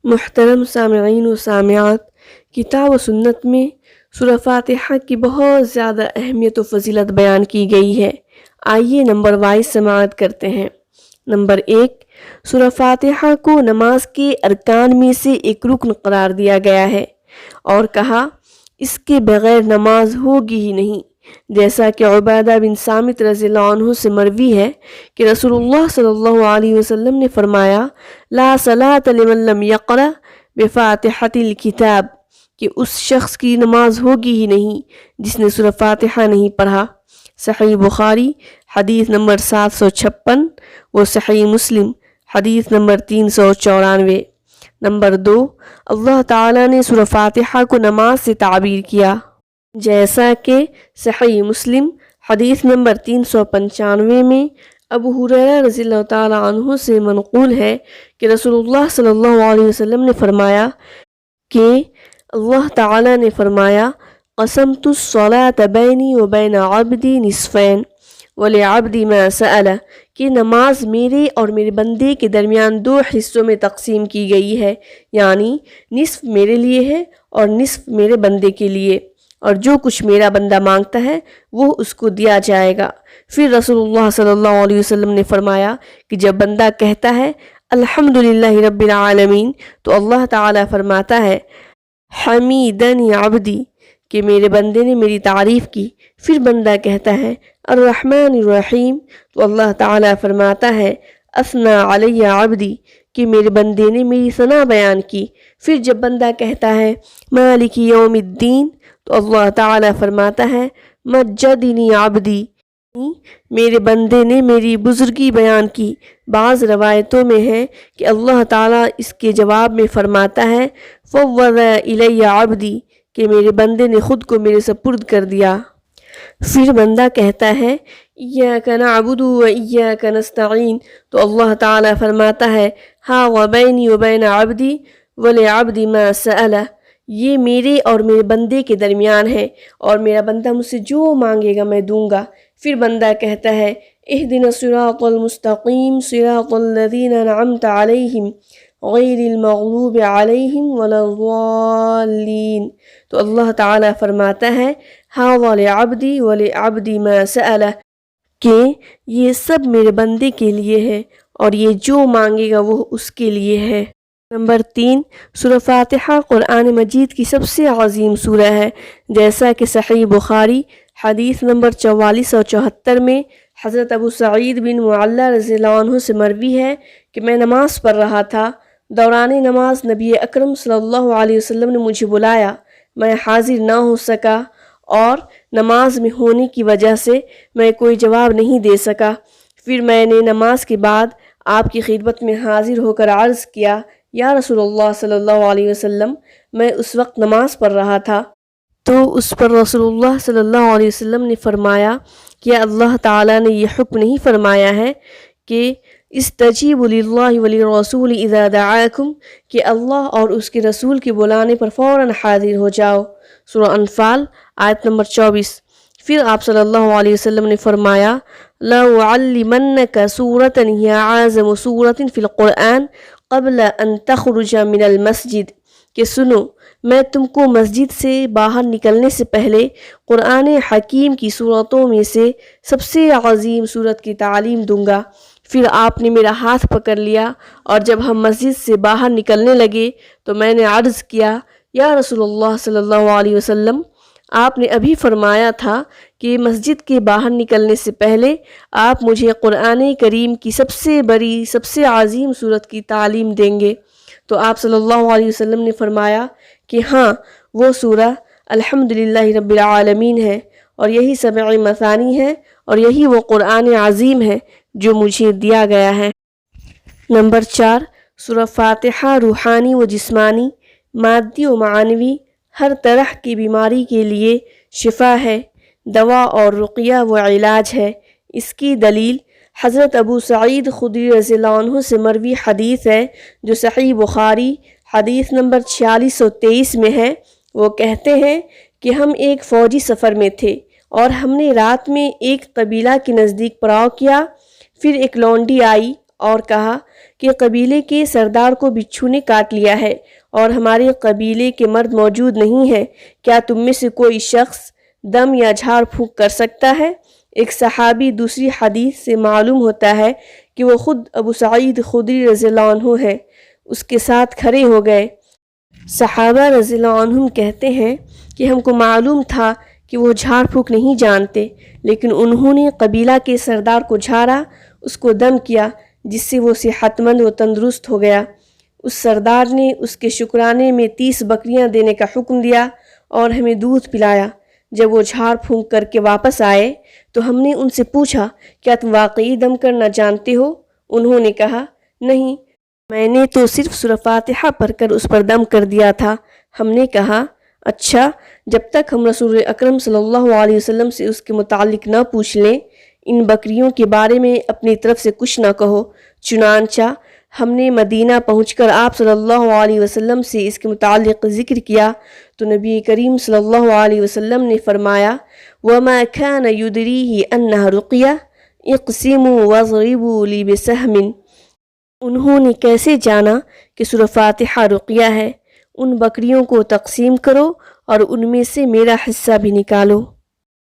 محترم سامعین و سامعات، کتاب و سنت میں سورہ فاتحہ کی بہت زیادہ اہمیت و فضیلت بیان کی گئی ہے۔ آئیے نمبر وائز سماعت کرتے ہیں۔ نمبر 1، سورہ فاتحہ کو نماز کے ارکان میں سے ایک رکن قرار دیا گیا ہے اور کہا اس کے بغیر نماز ہوگی ہی نہیں، جیسا کہ عبادہ بن صامت رضی اللہ عنہ سے مروی ہے کہ رسول اللہ صلی اللہ علیہ وسلم نے فرمایا لا صلاۃ لمن لم یقرأ بفاتحۃ الکتاب، کہ اس شخص کی نماز ہوگی ہی نہیں جس نے سورہ فاتحہ نہیں پڑھا۔ صحیح بخاری حدیث نمبر 756 و صحیح مسلم حدیث نمبر 394۔ نمبر 2، اللہ تعالیٰ نے سورہ فاتحہ کو نماز سے تعبیر کیا، جیسا کہ صحیح مسلم حدیث نمبر 395 میں ابو ہریرہ رضی اللہ تعالیٰ عنہ سے منقول ہے کہ رسول اللہ صلی اللہ علیہ وسلم نے فرمایا کہ اللہ تعالیٰ نے فرمایا قسمت الصلاۃ بینی و بین عبدی نصفین ولعبدی ما سأل، کہ نماز میرے اور میرے بندے کے درمیان 2 حصوں میں تقسیم کی گئی ہے، یعنی نصف میرے لیے ہے اور نصف میرے بندے کے لیے، اور جو کچھ میرا بندہ مانگتا ہے وہ اس کو دیا جائے گا۔ پھر رسول اللہ صلی اللہ علیہ وسلم نے فرمایا کہ جب بندہ کہتا ہے الحمدللہ رب العالمین تو اللہ تعالیٰ فرماتا ہے حمیدنی عبدی، کہ میرے بندے نے میری تعریف کی۔ پھر بندہ کہتا ہے الرحمن الرحیم تو اللہ تعالیٰ فرماتا ہے اثنی علی عبدی، کہ میرے بندے نے میری ثنا بیان کی۔ پھر جب بندہ کہتا ہے مالک یوم الدین تو اللہ تعالیٰ فرماتا ہے مجدنی عبدی، میرے بندے نے میری بزرگی بیان کی۔ بعض روایتوں میں ہے کہ اللہ تعالیٰ اس کے جواب میں فرماتا ہے فوض الی عبدی، کہ میرے بندے نے خود کو میرے سپرد کر دیا۔ پھر بندہ کہتا ہے ایاک نعبد و ایاک نستعین تو اللہ تعالیٰ فرماتا ہے ہاذا بینی و بین عبدی ولعبدی ما سأل، یہ میرے اور میرے بندے کے درمیان ہے اور میرا بندہ مجھ سے جو مانگے گا میں دوں گا۔ پھر بندہ کہتا ہے اہدنا الصراط المستقیم صراط الذین انعمت علیہم غیر المغضوب علیہم ولا الضالین تو اللہ تعالیٰ فرماتا ہے ھذا لعبدی ولعبدی ما سأل، کہ یہ سب میرے بندے کے لیے ہے اور یہ جو مانگے گا وہ اس کے لیے ہے۔ نمبر 3، سورہ فاتحہ قرآن مجید کی سب سے عظیم سورہ ہے، جیسا کہ صحیح بخاری حدیث نمبر 4474 میں حضرت ابو سعید بن معلہ رضی اللہ عنہ سے مروی ہے کہ میں نماز پڑھ رہا تھا، دوران نماز نبی اکرم صلی اللہ علیہ وسلم نے مجھے بلایا، میں حاضر نہ ہو سکا اور نماز میں ہونے کی وجہ سے میں کوئی جواب نہیں دے سکا۔ پھر میں نے نماز کے بعد آپ کی خدمت میں حاضر ہو کر عرض کیا یا رسول اللہ صلی اللہ علیہ وسلم، میں اس وقت نماز پڑھ رہا تھا۔ تو اس پر رسول اللہ صلی اللہ علیہ وسلم نے فرمایا کہ اللہ تعالیٰ نے یہ حکم نہیں فرمایا ہے کہ استجیبوا للہ وللرسول اذا دعاکم، کہ اللہ اور اس کے رسول کے بلانے پر فوراً حاضر ہو جاؤ؟ سورہ انفال آیت نمبر 24۔ پھر آپ صلی اللہ علیہ وسلم نے فرمایا لَأُعَلِّمَنَّكَ سُورَةً هِيَ أَعْظَمُ سُورَةٍ فِي الْقُرْآنِ قبل ان تخرج من المسجد، کہ سنو میں تم کو مسجد سے باہر نکلنے سے پہلے قرآن حکیم کی صورتوں میں سے سب سے عظیم صورت کی تعلیم دوں گا۔ پھر آپ نے میرا ہاتھ پکڑ لیا اور جب ہم مسجد سے باہر نکلنے لگے تو میں نے عرض کیا یا رسول اللہ صلی اللہ علیہ وسلم، آپ نے ابھی فرمایا تھا کہ مسجد کے باہر نکلنے سے پہلے آپ مجھے قرآن کریم کی سب سے بڑی سب سے عظیم صورت کی تعلیم دیں گے۔ تو آپ صلی اللہ علیہ وسلم نے فرمایا کہ ہاں، وہ سورہ الحمدللہ رب العالمین ہے اور یہی سبع مثانی ہے اور یہی وہ قرآن عظیم ہے جو مجھے دیا گیا ہے۔ نمبر 4، سورہ فاتحہ روحانی و جسمانی، مادی و معنوی ہر طرح کی بیماری کے لیے شفا ہے، دوا اور رقیہ و علاج ہے۔ اس کی دلیل حضرت ابو سعید خدری رضی اللہ عنہ سے مروی حدیث ہے جو صحیح بخاری حدیث نمبر 4623 میں ہے۔ وہ کہتے ہیں کہ ہم ایک فوجی سفر میں تھے اور ہم نے رات میں ایک قبیلہ کے نزدیک پڑاؤ کیا۔ پھر ایک لونڈی آئی اور کہا کہ قبیلے کے سردار کو بچھو نے کاٹ لیا ہے اور ہمارے قبیلے کے مرد موجود نہیں ہیں، کیا تم میں سے کوئی شخص دم یا جھاڑ پھونک کر سکتا ہے؟ ایک صحابی دوسری حدیث سے معلوم ہوتا ہے کہ وہ خود ابو سعید خدری رضی اللہ عنہ ہے، اس کے ساتھ کھڑے ہو گئے۔ صحابہ رضی اللہ عنہم کہتے ہیں کہ ہم کو معلوم تھا کہ وہ جھاڑ پھونک نہیں جانتے، لیکن انہوں نے قبیلہ کے سردار کو جھاڑا، اس کو دم کیا، جس سے وہ صحت مند و تندرست ہو گیا۔ اس سردار نے اس کے شکرانے میں 30 بکریاں دینے کا حکم دیا اور ہمیں دودھ پلایا۔ جب وہ جھاڑ پھونک کر کے واپس آئے تو ہم نے ان سے پوچھا، کیا تم واقعی دم کرنا جانتے ہو؟ انہوں نے کہا، نہیں، میں نے تو صرف سورہ فاتحہ پڑھ کر اس پر دم کر دیا تھا۔ ہم نے کہا، اچھا، جب تک ہم رسول اکرم صلی اللہ علیہ وسلم سے اس کے متعلق نہ پوچھ لیں، ان بکریوں کے بارے میں اپنی طرف سے کچھ نہ کہو۔ چنانچہ ہم نے مدینہ پہنچ کر آپ صلی اللہ علیہ وسلم سے اس کے متعلق ذکر کیا تو نبی کریم صلی اللہ علیہ وسلم نے فرمایا، وَمَا كَانَ يُدْرِيهِ أَنَّهَا رُقْيَةٌ اقْسِمُوا وَاضْرِبُوا لِي بِسَهْمٍ۔ انہوں نے کیسے جانا کہ سورہ فاتحہ رقیہ ہے؟ ان بکریوں کو تقسیم کرو اور ان میں سے میرا حصہ بھی نکالو۔